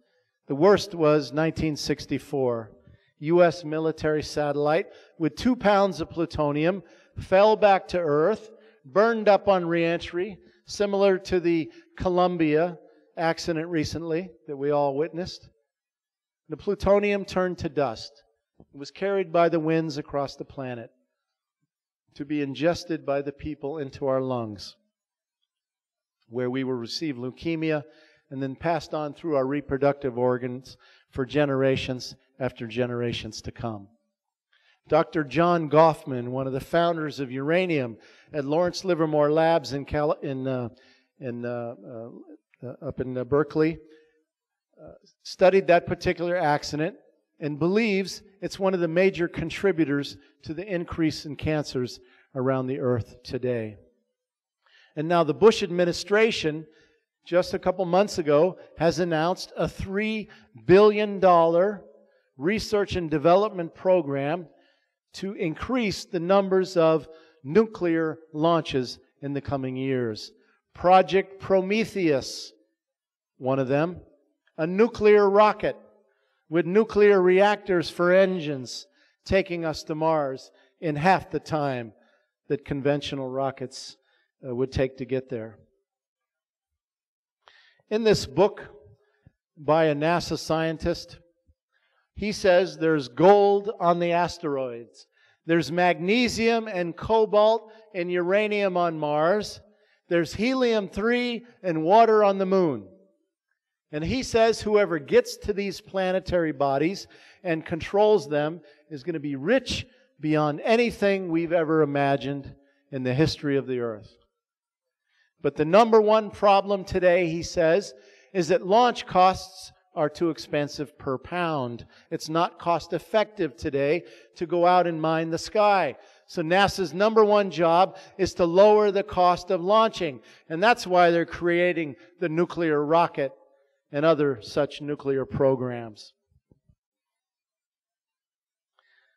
Speaker 1: The worst was 1964. U.S. military satellite with 2 pounds of plutonium fell back to Earth, burned up on reentry, similar to the Columbia accident recently that we all witnessed. The plutonium turned to dust. It was carried by the winds across the planet to be ingested by the people into our lungs, where we will receive leukemia and then passed on through our reproductive organs for generations after generations to come. Dr. John Goffman, one of the founders of uranium at Lawrence Livermore Labs up in Berkeley, studied that particular accident and believes it's one of the major contributors to the increase in cancers around the earth today. And now the Bush administration, just a couple months ago, has announced a $3 billion research and development program to increase the numbers of nuclear launches in the coming years. Project Prometheus, one of them, a nuclear rocket with nuclear reactors for engines taking us to Mars in half the time that conventional rockets would take to get there. In this book by a NASA scientist, he says there's gold on the asteroids. There's magnesium and cobalt and uranium on Mars. There's helium-3 and water on the moon. And he says whoever gets to these planetary bodies and controls them is going to be rich beyond anything we've ever imagined in the history of the earth. But the number one problem today, he says, is that launch costs are too expensive per pound. It's not cost effective today to go out and mine the sky. So NASA's number one job is to lower the cost of launching. And that's why they're creating the nuclear rocket and other such nuclear programs.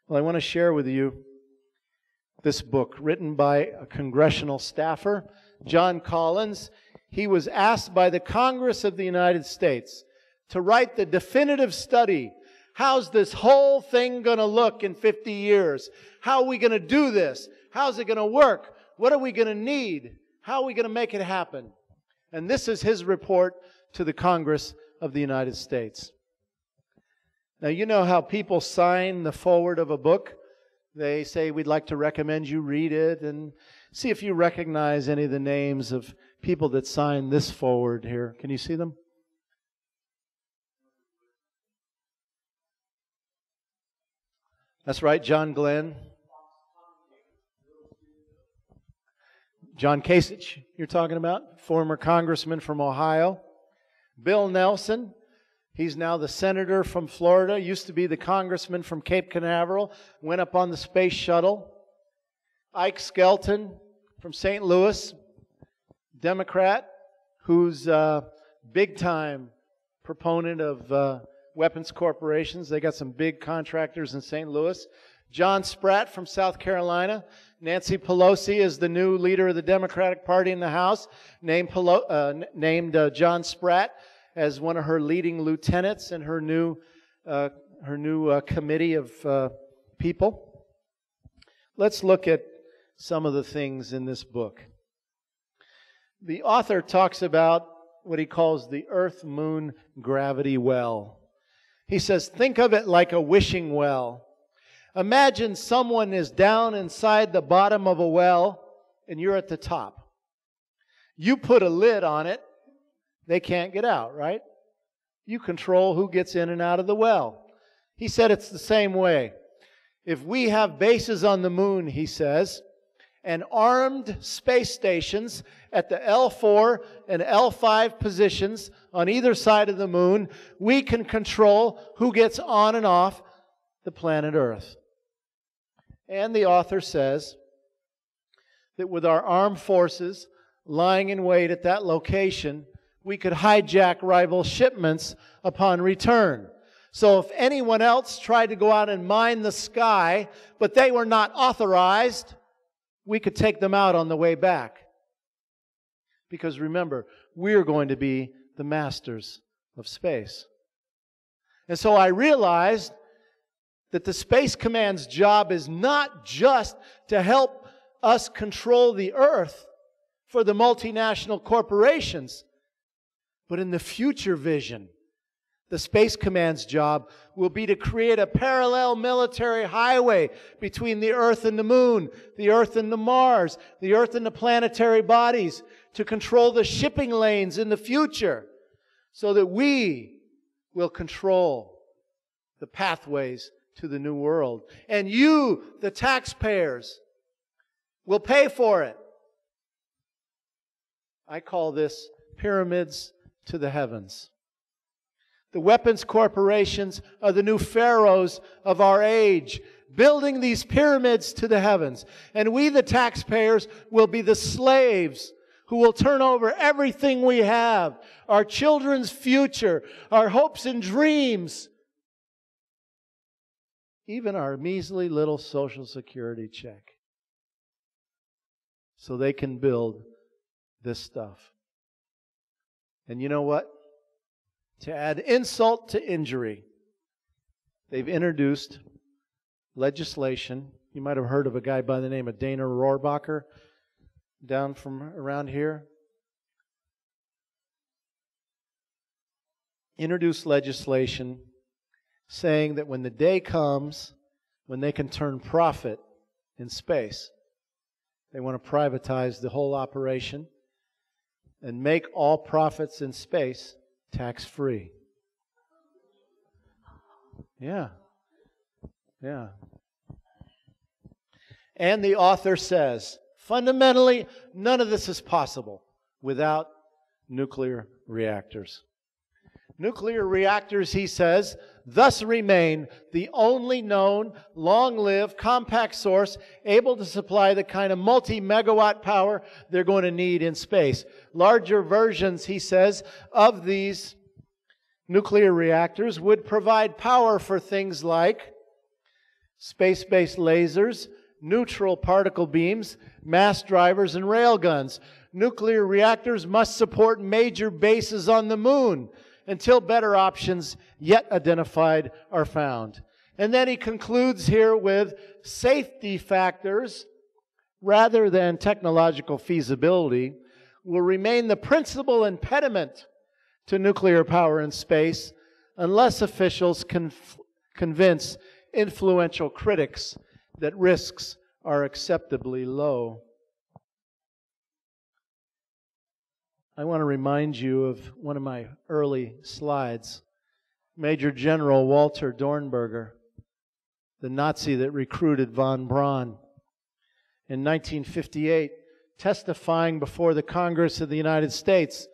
Speaker 1: Well, I want to share with you this book written by a congressional staffer, John Collins. He was asked by the Congress of the United States to write the definitive study. How's this whole thing going to look in 50 years? How are we going to do this? How's it going to work? What are we going to need? How are we going to make it happen? And this is his report to the Congress of the United States. Now, you know how people sign the foreword of a book? They say, we'd like to recommend you read it, and see if you recognize any of the names of people that signed this foreword here. Can you see them? That's right, John Glenn. John Kasich, you're talking about, former congressman from Ohio. Bill Nelson, he's now the senator from Florida, used to be the congressman from Cape Canaveral, went up on the space shuttle. Ike Skelton from St. Louis, Democrat, who's a big-time proponent of weapons corporations. They got some big contractors in St. Louis. John Spratt from South Carolina. Nancy Pelosi is the new leader of the Democratic Party in the House, named John Spratt as one of her leading lieutenants in her new committee of people. Let's look at some of the things in this book. The author talks about what he calls the Earth-Moon gravity well. He says, think of it like a wishing well. Imagine someone is down inside the bottom of a well and you're at the top. You put a lid on it, they can't get out, right? You control who gets in and out of the well. He said it's the same way. If we have bases on the moon, he says, and armed space stations at the L4 and L5 positions on either side of the moon, we can control who gets on and off the planet Earth. And the author says that with our armed forces lying in wait at that location, we could hijack rival shipments upon return. So if anyone else tried to go out and mine the sky, but they were not authorized, we could take them out on the way back. Because remember, we're going to be the masters of space. And so I realized that the Space Command's job is not just to help us control the Earth for the multinational corporations, but in the future vision, the Space Command's job will be to create a parallel military highway between the Earth and the Moon, the Earth and the Mars, the Earth and the planetary bodies, to control the shipping lanes in the future, so that we will control the pathways to the new world. And you, the taxpayers, will pay for it. I call this pyramids to the heavens. The weapons corporations are the new pharaohs of our age, building these pyramids to the heavens. And we, the taxpayers, will be the slaves who will turn over everything we have, our children's future, our hopes and dreams, even our measly little Social Security check, so they can build this stuff. And you know what? To add insult to injury, they've introduced legislation. You might have heard of a guy by the name of Rohrabacher down from around here. Introduced legislation saying that when the day comes when they can turn profit in space, they want to privatize the whole operation and make all profits in space tax-free. Yeah. And the author says, fundamentally, none of this is possible without nuclear reactors. Nuclear reactors, he says, thus remain the only known, long-lived, compact source able to supply the kind of multi-megawatt power they're going to need in space. Larger versions, he says, of these nuclear reactors would provide power for things like space-based lasers, neutral particle beams, mass drivers, and railguns. Nuclear reactors must support major bases on the moon until better options yet identified are found. And then he concludes here with safety factors, rather than technological feasibility, will remain the principal impediment to nuclear power in space unless officials convince influential critics that risks are acceptably low. I want to remind you of one of my early slides. Major General Walter Dornberger, the Nazi that recruited von Braun, in 1958, testifying before the Congress of the United States,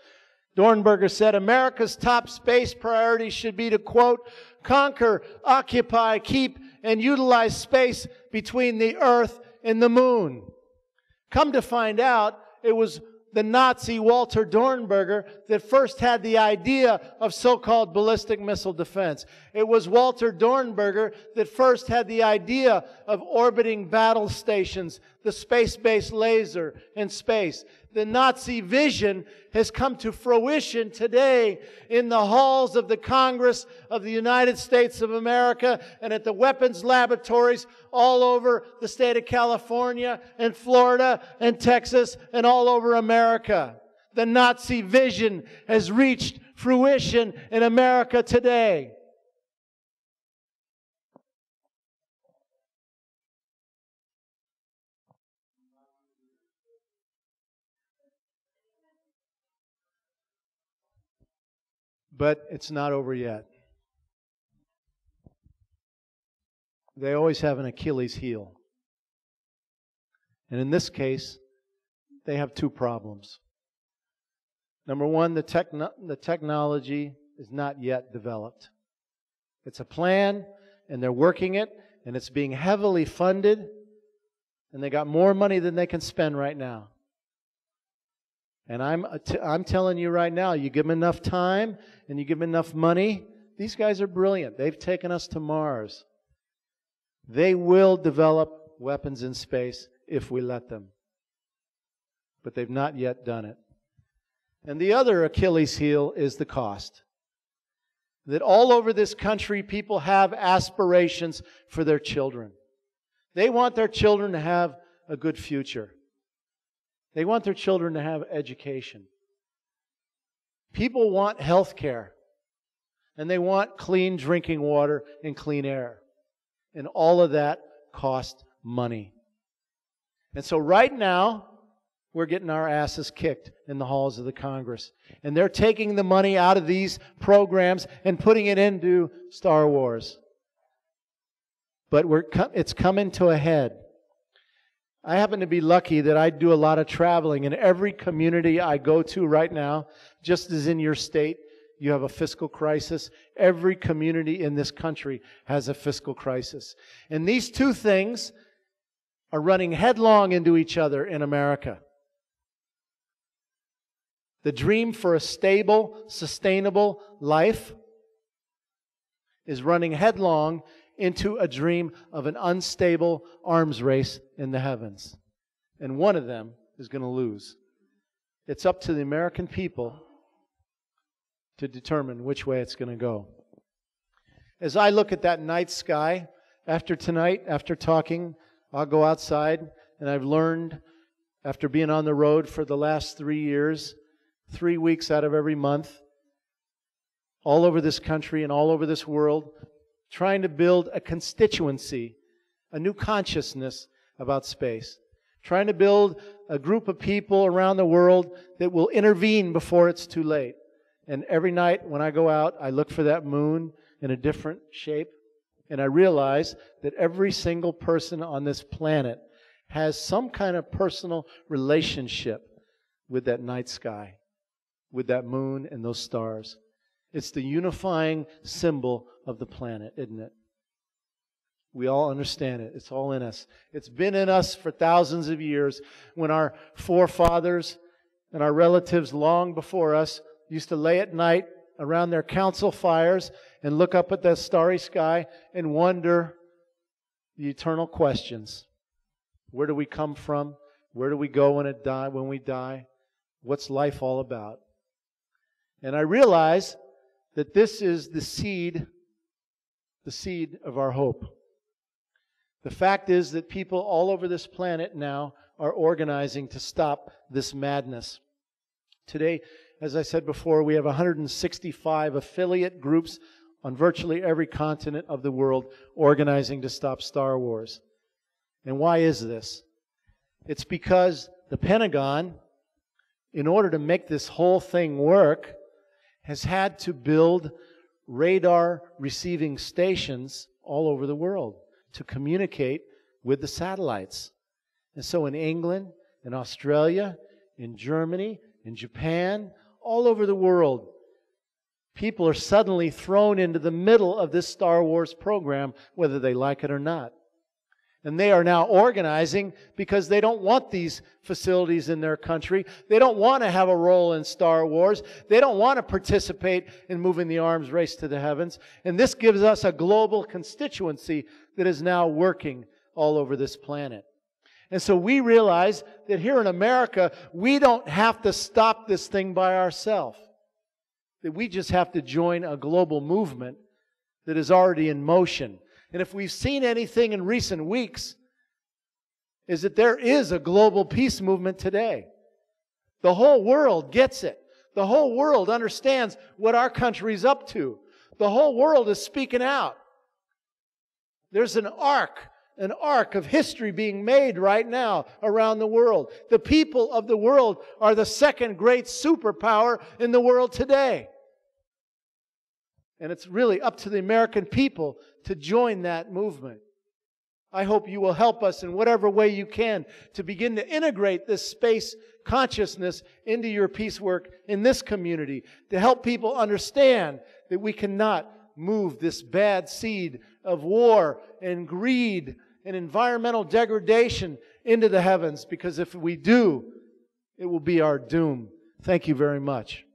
Speaker 1: Dornberger said, America's top space priority should be to, quote, conquer, occupy, keep, and utilize space between the Earth and the Moon. Come to find out, it was the Nazi Walter Dornberger that first had the idea of so-called ballistic missile defense. It was Walter Dornberger that first had the idea of orbiting battle stations, the space-based laser in space. The Nazi vision has come to fruition today in the halls of the Congress of the United States of America and at the weapons laboratories all over the state of California and Florida and Texas and all over America. The Nazi vision has reached fruition in America today. But it's not over yet. They always have an Achilles heel. And in this case, they have two problems. Number one, the technology is not yet developed. It's a plan, and they're working it, and it's being heavily funded, and they got more money than they can spend right now. And I'm telling you right now, you give them enough time and you give them enough money, these guys are brilliant. They've taken us to Mars. They will develop weapons in space if we let them. But they've not yet done it. And the other Achilles heel is the cost. That all over this country, people have aspirations for their children. They want their children to have a good future. They want their children to have education. People want health care. And they want clean drinking water and clean air. And all of that costs money. And so right now, we're getting our asses kicked in the halls of the Congress. And they're taking the money out of these programs and putting it into Star Wars. but it's coming to a head. I happen to be lucky that I do a lot of traveling, and every community I go to right now, just as in your state, you have a fiscal crisis. Every community in this country has a fiscal crisis. And these two things are running headlong into each other in America. The dream for a stable, sustainable life is running headlong into a dream of an unstable arms race in the heavens. And one of them is going to lose. It's up to the American people to determine which way it's going to go. As I look at that night sky, after tonight, after talking, I'll go outside, and I've learned, after being on the road for the last 3 years, 3 weeks out of every month, all over this country and all over this world, trying to build a constituency, a new consciousness about space. Trying to build a group of people around the world that will intervene before it's too late. And every night when I go out, I look for that moon in a different shape, and I realize that every single person on this planet has some kind of personal relationship with that night sky, with that moon and those stars. It's the unifying symbol of the planet, isn't it? We all understand it. It's all in us. It's been in us for thousands of years. When our forefathers and our relatives long before us used to lay at night around their council fires and look up at the starry sky and wonder the eternal questions. Where do we come from? Where do we go when we die? What's life all about? And I realize that this is the seed of our hope. The fact is that people all over this planet now are organizing to stop this madness. Today, as I said before, we have 165 affiliate groups on virtually every continent of the world organizing to stop Star Wars. And why is this? It's because the Pentagon, in order to make this whole thing work, has had to build radar receiving stations all over the world to communicate with the satellites. And so in England, in Australia, in Germany, in Japan, all over the world, people are suddenly thrown into the middle of this Star Wars program, whether they like it or not. And they are now organizing because they don't want these facilities in their country. They don't want to have a role in Star Wars. They don't want to participate in moving the arms race to the heavens. And this gives us a global constituency that is now working all over this planet. And so we realize that here in America, we don't have to stop this thing by ourselves. That we just have to join a global movement that is already in motion. And if we've seen anything in recent weeks, is that there is a global peace movement today. The whole world gets it. The whole world understands what our country's up to. The whole world is speaking out. There's an arc of history being made right now around the world. The people of the world are the second great superpower in the world today. And it's really up to the American people to join that movement. I hope you will help us in whatever way you can to begin to integrate this space consciousness into your peace work in this community, to help people understand that we cannot move this bad seed of war and greed and environmental degradation into the heavens, because if we do, it will be our doom. Thank you very much.